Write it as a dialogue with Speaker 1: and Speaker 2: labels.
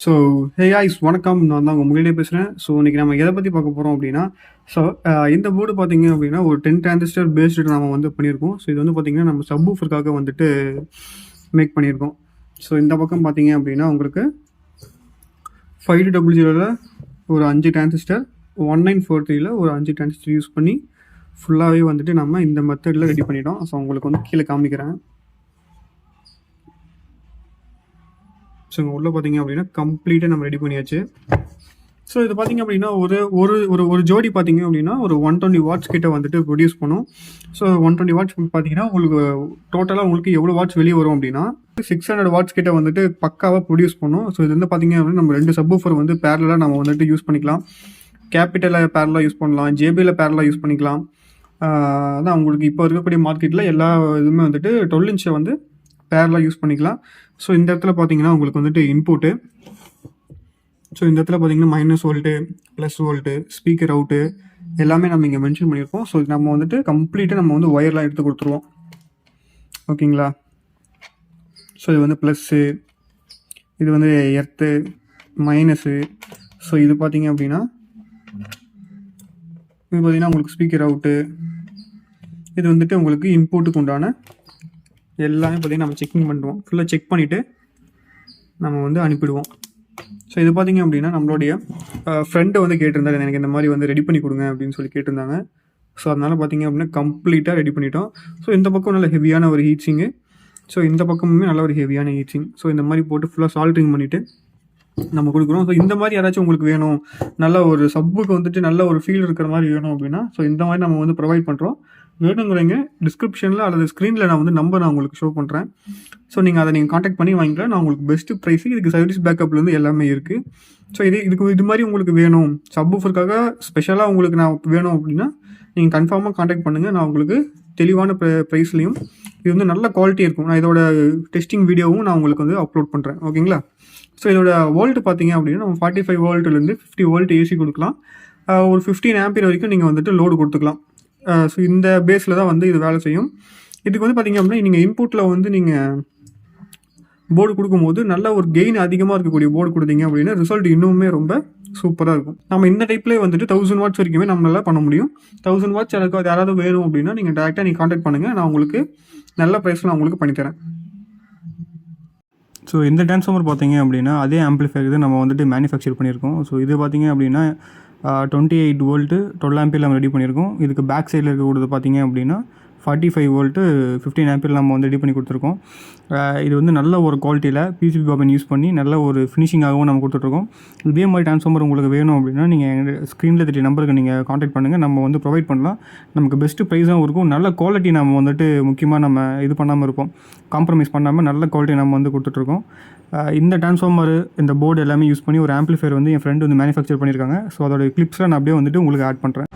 Speaker 1: So hey guys வணக்கம். நான் தான் உங்கள் முகிலே பேசுகிறேன். ஸோ இன்றைக்கி நம்ம எதை பற்றி பார்க்க போகிறோம் அப்படின்னா, ஸோ இந்த போர்டு பார்த்தீங்க அப்படின்னா ஒரு 10 டிரான்சிஸ்டர் பேஸ்டு நம்ம வந்து பண்ணியிருக்கோம். ஸோ இது வந்து பார்த்திங்கன்னா நம்ம சப்வூஃபருக்காக வந்துட்டு மேக் பண்ணியிருக்கோம். ஸோ இந்த பக்கம் பார்த்தீங்க அப்படின்னா உங்களுக்கு 5200ல் ஒரு 5 டிரான்சிஸ்டர், 1943ல் ஒரு 5 டிரான்சிஸ்டர் யூஸ் பண்ணி ஃபுல்லாகவே வந்துட்டு நம்ம இந்த மெத்தடில் ரெடி பண்ணிட்டோம். ஸோ உங்களுக்கு வந்து கீழே காமிக்கிறேன். ஸோ இங்கே உள்ளே பார்த்தீங்க அப்படின்னா கம்ப்ளீட்டாக நம்ம ரெடி பண்ணியாச்சு. ஸோ இது பார்த்தீங்க அப்படின்னா ஒரு ஒரு ஒரு ஒரு ஜோடி பார்த்தீங்க அப்படின்னா ஒரு 120 வாட்ஸ் கிட்ட வந்துட்டு ப்ரொடியூஸ் பண்ணும். ஸோ 120 வாட்ஸ் பார்த்தீங்கன்னா உங்களுக்கு டோட்டலாக உங்களுக்கு எவ்வளோ வாட்ஸ் வெளியே வரும் அப்படின்னா 600 வாட்ஸ் கிட்ட வந்துட்டு பக்காவாக ப்ரொடியூஸ் பண்ணும். ஸோ இது வந்து பார்த்தீங்க அப்படின்னா நம்ம 2 சப்வூஃபர் வந்து பேரலாக நம்ம வந்துட்டு யூஸ் பண்ணிக்கலாம். கேபிட்டலில் பேரலாக யூஸ் பண்ணலாம், ஜேபியில் பேரலாக யூஸ் பண்ணிக்கலாம். அதான் உங்களுக்கு இப்போ இருக்கக்கூடிய மார்க்கெட்டில் எல்லா இதுவுமே வந்துட்டு 12 இன்ச்சை வந்து பேரலாக யூஸ் பண்ணிக்கலாம். ஸோ இந்த இடத்துல பார்த்தீங்கன்னா உங்களுக்கு வந்துட்டு இன்புட்டு, ஸோ இந்த இடத்துல பார்த்தீங்கன்னா -V +V ஸ்பீக்கர் அவுட்டு எல்லாமே நம்ம இங்கே மென்ஷன் பண்ணியிருக்கோம். ஸோ நம்ம வந்துட்டு கம்ப்ளீட்டாக நம்ம வந்து ஒயர்லாம் எடுத்து கொடுத்துருவோம். ஓகேங்களா? ஸோ இது வந்து ப்ளஸ்ஸு, இது வந்து எர்த்து, மைனஸு. ஸோ இது பார்த்தீங்க அப்படின்னா இது பார்த்தீங்கன்னா உங்களுக்கு ஸ்பீக்கர் அவுட்டு, இது வந்துட்டு உங்களுக்கு இன்புட்டுக்கு உண்டான எல்லாமே பார்த்தீங்கன்னா நம்ம செக்கிங் பண்ணுவோம். ஃபுல்லாக செக் பண்ணிவிட்டு நம்ம வந்து அனுப்பிடுவோம். ஸோ இது பார்த்தீங்க அப்படின்னா நம்மளுடைய ஃப்ரெண்டு வந்து கேட்டிருந்தாரு, எனக்கு இந்த மாதிரி வந்து ரெடி பண்ணி கொடுங்க அப்படின்னு சொல்லி கேட்டிருந்தாங்க. ஸோ அதனால் பார்த்தீங்க அப்படின்னா கம்ப்ளீட்டாக ரெடி பண்ணிட்டோம். ஸோ இந்த பக்கம் நல்ல ஹெவியான ஒரு ஹீட்ஸிங்கு, ஸோ இந்த பக்கமுமே நல்ல ஒரு ஹெவியான ஹீட்ஸிங். ஸோ இந்த மாதிரி போட்டு ஃபுல்லாக சால்ட்ரிங் பண்ணிவிட்டு நம்ம கொடுக்குறோம். ஸோ இந்த மாதிரி யாராச்சும் உங்களுக்கு வேணும், நல்ல ஒரு சப்புக்கு வந்துட்டு நல்ல ஒரு ஃபீல் இருக்கிற மாதிரி வேணும் அப்படின்னா ஸோ இந்த மாதிரி நம்ம வந்து ப்ரொவைட் பண்ணுறோம். வேணுங்கிறீங்க டிஸ்கிரிப்ஷனில் அல்லது ஸ்க்ரீனில் நான் வந்து நம்பர் நான் உங்களுக்கு ஷோ பண்ணுறேன். ஸோ நீங்கள் அதை காண்டாக்ட் பண்ணி வாங்கிக்கலாம். நான் உங்களுக்கு பெஸ்ட்டு ப்ரைஸு, இதுக்கு சர்வீஸ் பேக்கப்லேருந்து எல்லாமே இருக்குது. ஸோ இது மாதிரி உங்களுக்கு வேணும், சப்வூஃபருக்காக ஸ்பெஷலாக உங்களுக்கு நான் வேணும் அப்படின்னா நீங்கள் கன்ஃபார்மாக காண்டாக்ட் பண்ணுங்கள். நான் உங்களுக்கு தெளிவான ப்ரைஸ்லையும் இது வந்து நல்ல குவாலிட்டி இருக்கும். நான் இதோட டெஸ்டிங் வீடியோவும் நான் உங்களுக்கு வந்து அப்லோட் பண்ணுறேன். ஓகேங்களா? ஸோ இதோட வோல்ட் பார்த்தீங்க அப்படின்னா நம்ம 45 வோல்ட்லேருந்து 50 வோல்ட் ஏசி கொடுக்கலாம். ஒரு 15 ஆம்பியர் வரைக்கும் நீங்கள் வந்துட்டு லோடு கொடுத்துக்கலாம். ஸோ இந்த பேஸில் தான் வந்து இது வேலை செய்யும். இதுக்கு வந்து பார்த்திங்க அப்படின்னா நீங்கள் இன்புட்டில் வந்து நீங்கள் போர்டு கொடுக்கும்போது நல்ல ஒரு கெயின் அதிகமாக இருக்கக்கூடிய போர்டு கொடுத்தீங்க அப்படின்னா ரிசல்ட் இன்னுமே ரொம்ப சூப்பராக இருக்கும். நம்ம இந்த டைப்லேயே வந்துட்டு 1000 வாட்ஸ் வரைக்குமே நம்மளால் பண்ண முடியும். 1000 வாட்ஸ் எனக்கு அது யாராவது வேணும் அப்படின்னா நீங்கள் டேரெக்டாக நீங்கள் காண்டாக்ட் பண்ணுங்கள். நான் உங்களுக்கு நல்ல ப்ரைஸில் நான் உங்களுக்கு பண்ணித்தரேன்.
Speaker 2: ஸோ இந்த டிரான்ஸ்ஃபார்மர் பார்த்தீங்க அப்படின்னா அதே ஆம்பிளிஃபையர் இது நம்ம வந்துட்டு மேனுஃபேக்சர் பண்ணியிருக்கோம். ஸோ இது பார்த்தீங்க அப்படின்னா 28 வோல்ட்டு 12 ஆம்பியர் நம்ம ரெடி பண்ணியிருக்கோம். இதுக்கு பேக் சைடில் இருக்கக்கூடியது பார்த்தீங்க அப்படின்னா 45 வோல்ட்டு 15 ஆம்பியர் நம்ம வந்து ரெடி பண்ணி கொடுத்துருக்கோம். இது வந்து நல்ல ஒரு குவாலிட்டியில் பிசிபி பாபின் யூஸ் பண்ணி நல்ல ஒரு ஃபினிஷிங்காகவும் நம்ம கொடுத்துட்ருக்கோம். இதே மாதிரி டிரான்ஸ்ஃபார்மர் உங்களுக்கு வேணும் அப்படின்னா நீங்கள் ஸ்க்ரீனில் தெரிய நம்பருக்கு நீங்கள் காண்டாக்ட் பண்ணுங்கள். நம்ம வந்து ப்ரொவைட் பண்ணலாம். நமக்கு பெஸ்ட்டு ப்ரைஸாகவும் இருக்கும். நல்ல குவாலிட்டி நம்ம வந்துட்டு முக்கியமாக நம்ம இது பண்ணாமல் இருப்போம், காம்ப்ரமைஸ் பண்ணாமல் நல்ல குவாலிட்டி நம்ம வந்து கொடுத்துட்ருக்கோம். இந்த டிரான்ஸ்ஃபார்மர் இந்த போர்டு எல்லாமே யூஸ் பண்ணி ஒரு ஆம்பிளிஃபையர் வந்து என் ஃப்ரெண்டு வந்து மேனுஃபேக்சர் பண்ணியிருக்காங்க. ஸோ அதோட கிளிப்ஸில் நான் அப்படியே வந்துட்டு உங்களுக்கு ஆட் பண்ணுறேன்.